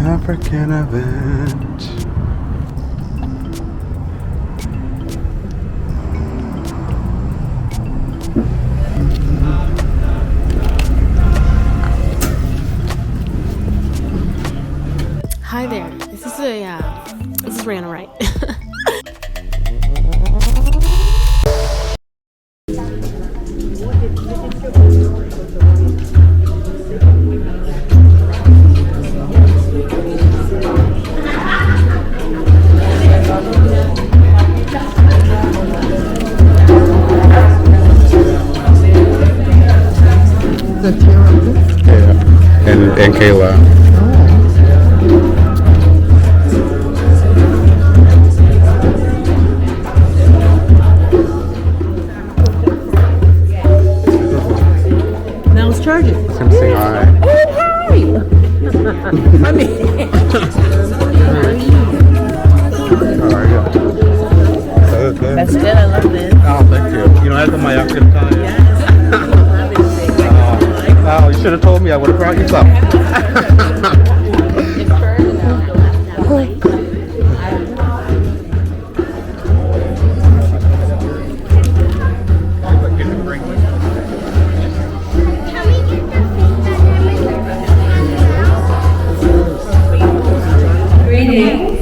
African event. Hi there. This is Rihanna, right? Yeah, and Kayla. Now it's charging. It's gonna say hi. Oh, hi! I mean, How are you? Okay. that's good. I love this. Oh, thank you. You know, I had my outfit time. Oh, you should have told me. I would have brought you some. Greetings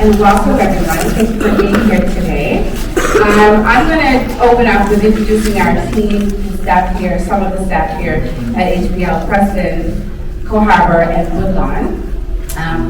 and welcome everyone. Thank you for being here today. I'm going to open up with introducing our team, staff here, some of the staff here at HBL, Preston, Co-Harbor, and Woodlawn,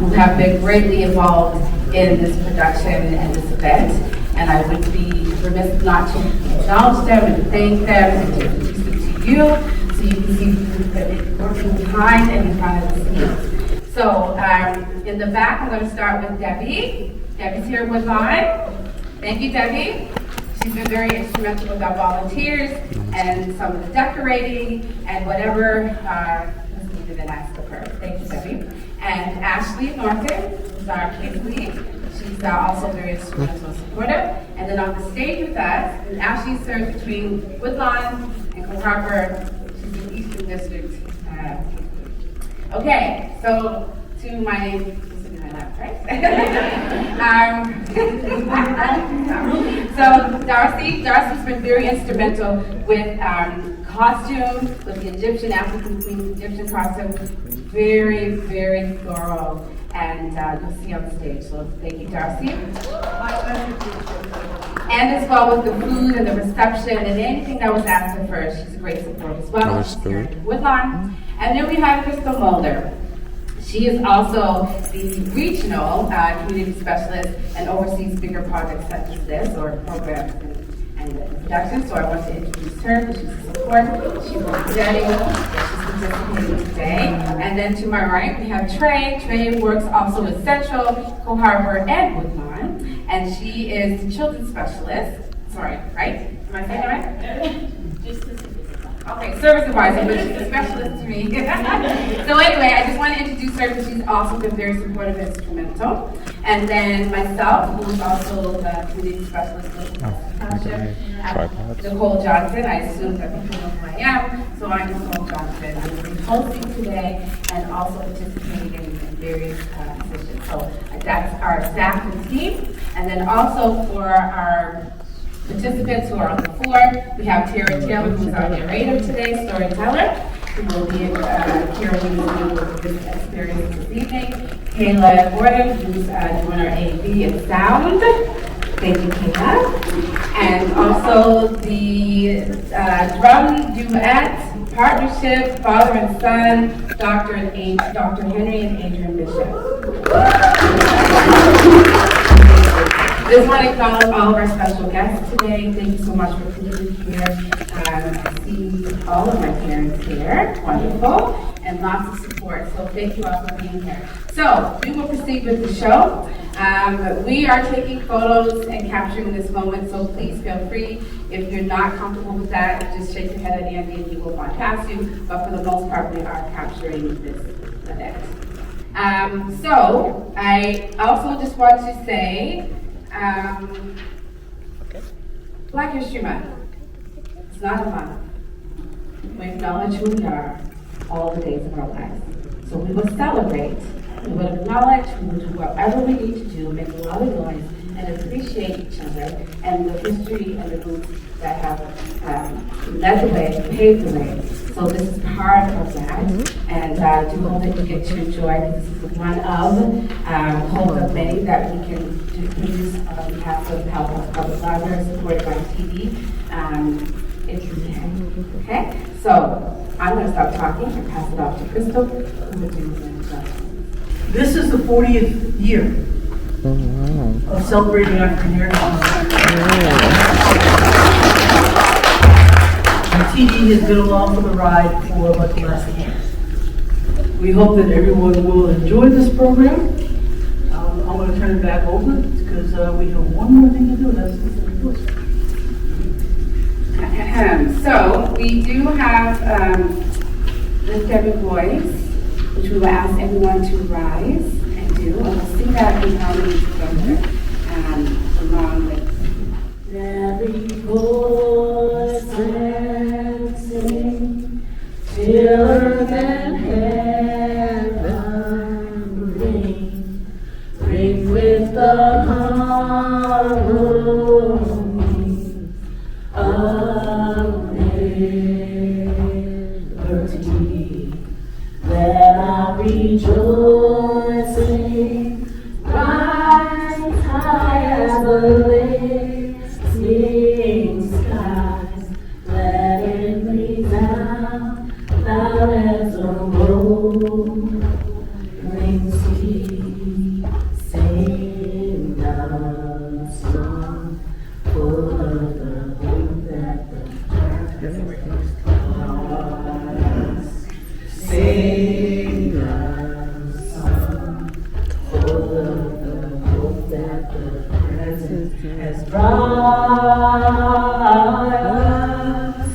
who have been greatly involved in this production and this event. And I would be remiss not to acknowledge them and to thank them and to introduce them to you so you can see that it's working behind and in front of the scenes. So in the back, I'm going to start with Debbie. Debbie's here with Woodlawn. Thank you, Debbie. She's been very instrumental with our volunteers and some of the decorating and whatever was needed and asked of her. Thank you, Debbie. And Ashley Norton is our case lead. She's also very instrumental and supportive. And then on the stage with us, and Ashley serves between Woodlawn and Co-Harbor. She's in Eastern District. Okay, so to my left, right? So Darcy's been very instrumental with costume, with the Egyptian, African Queen Egyptian costume. Very, very thorough, and you'll see on the stage. So thank you, Darcy. And as well with the food and the reception and anything that was asked of her, she's a great support as well. Woodlawn. And then we have Crystal Mulder. She is also the regional community specialist and oversees bigger projects such as this or programs and production. So I want to introduce her because she's a support. She will be presenting. She's participating today. And then to my right, we have Trey. Trey works also with Central, Co-Harbor, and Woodlawn. And she is the children's specialist. Sorry, right? Am I saying that right? Okay, service advisor, but she's a specialist to me. So anyway, I just want to introduce her because she's also been very supportive and instrumental. And then myself, who is also the community specialist with Township, Nicole Johnson. I assume that people know who I am. So I'm Nicole Johnson. I will be hosting today and also participating in various positions. So that's our staff and team. And then also for our participants who are on the floor, we have Tara Taylor, who is our narrator today, storyteller, who will be carrying you with this experience this evening. Kayla Gordon, who's doing our AV and sound. Thank you, Kayla. And also the drum duet partnership, father and son, Dr. Henry and Adrian Bishop. Just want to acknowledge all of our special guests today. Thank you so much for being here. I see all of my parents here. Wonderful. And lots of support. So thank you all for being here. So we will proceed with the show. We are taking photos and capturing this moment, so please feel free. If you're not comfortable with that, just shake your head at Andy and he will bypass you. But for the most part, we are capturing this event. So I also just want to say, Black History Month. It's not a month. We acknowledge who we are all the days of our lives. So we will celebrate We will acknowledge, we will do whatever we need to do, make a lot of noise, and appreciate each other and the history and the roots that have led the way, paved the way. So this is part of that, and I do hope that you get to enjoy. This is one of hope of many that we can produce on behalf of Halifax Public Library, supported by TV. Okay, so I'm going to stop talking and pass it off to Crystal, who will do the This is the 40th year of celebrating African Heritage. And TD has been along for the ride for about the last year. We hope that everyone will enjoy this program. I'm going to turn it back over because we have one more thing to do, and that's the report. So we do have Lift Every Voice, which we will ask everyone to rise and do. And we'll sing that in harmony together, along with every voice and sing till earth and heaven ring with the harmony of liberty. Let our rejoicing rise high as the blazing skies. Let it resound loud as a rolling sea. Sing a song full of the hope that the darkness cause. Sing a song full of the hope that the present has brought us.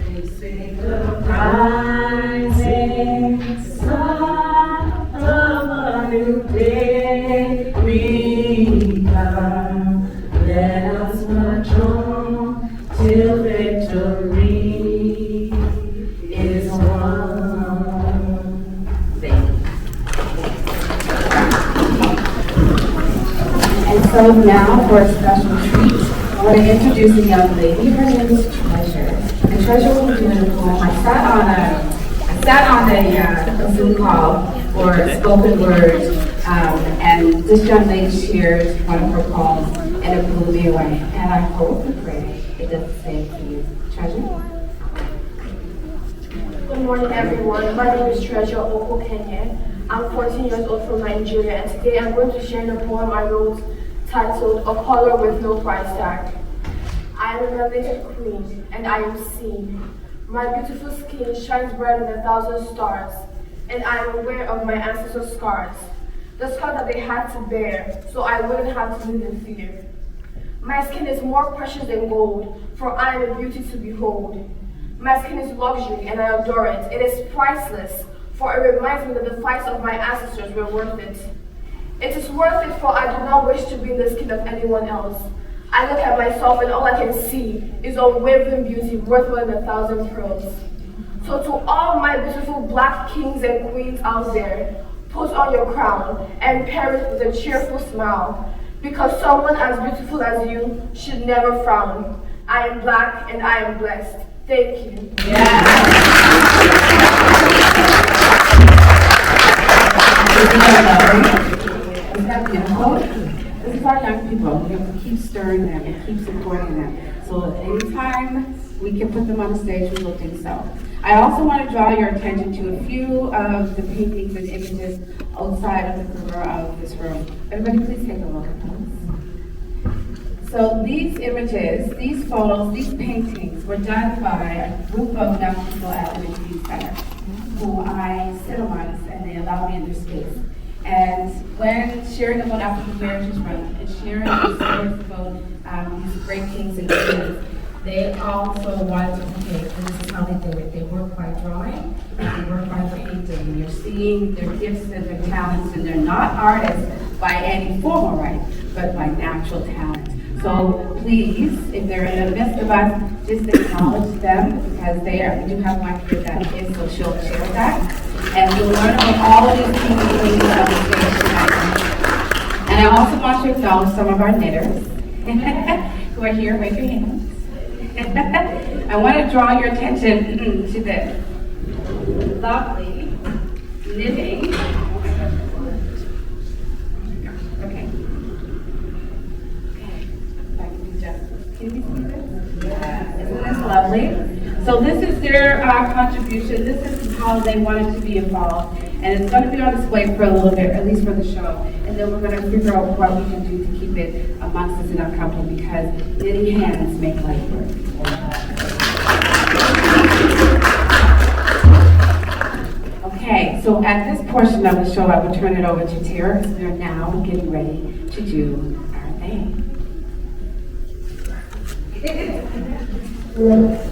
They sing the rising sun of a new day begun. Let us march on till victory is won. Thank you. And so now for a special treat, I want to introduce a young lady. Her name is Treasure. And Treasure will be doing a poem. I sat on a Zoom call for spoken word, and this young lady shared one of her poems, and it blew me away. And I hope and pray it does the same for you. Treasure? Good morning, everyone. My name is Treasure Oko Kenya. I'm 14 years old from Nigeria, and today I'm going to share the poem I wrote titled A Color with No Price Tag. I am a melanated queen, and I am seen. My beautiful skin shines brighter than 1,000 stars, and I am aware of my ancestors' scars. The scars that they had to bear, so I wouldn't have to live in fear. My skin is more precious than gold, for I am a beauty to behold. My skin is luxury, and I adore it. It is priceless, for it reminds me that the fights of my ancestors were worth it. It is worth it, for I do not wish to be in the skin of anyone else. I look at myself, and all I can see is unwavering beauty worth more than 1,000 pearls. So to all my beautiful black kings and queens out there, put on your crown and pair it with a cheerful smile, because someone as beautiful as you should never frown. I am black and I am blessed. Thank you. Yeah. Isn't that beautiful? This is our young people. We have to keep stirring them and keep supporting them. So anytime we can put them on the stage, we will do so. I also want to draw your attention to a few of the paintings and images outside of the perimeter of this room. Everybody please take a look at those. So these images, these photos, these paintings were done by a group of young people at the Nigerian Center, who I sit amongst, and they allow me in their space. And when sharing about African Heritage Month and sharing these stories about these great kings and queens, they also wanted to, okay, and this is how they did it. They work by drawing, and they work by painting. And you're seeing their gifts and their talents, and they're not artists by any formal right, but by natural talent. So please, if they're in the midst of us, just acknowledge them, because we do have one here that is, so she'll share that. and you'll learn about all of these key ladies of the stage tonight. And I also want to acknowledge some of our knitters who are here. Wave your hands. I want to draw your attention to this lovely knitting. Okay. If I can do justice. Can you see this? Yeah. Isn't this lovely? So this is their contribution. This is how they wanted to be involved. And it's going to be on display for a little bit, at least for the show. And then we're going to figure out what we can do to keep it amongst us in our company, because knitting hands make life work. Okay, so at this portion of the show, I will turn it over to Tara, because we are now getting ready to do our thing. Let's.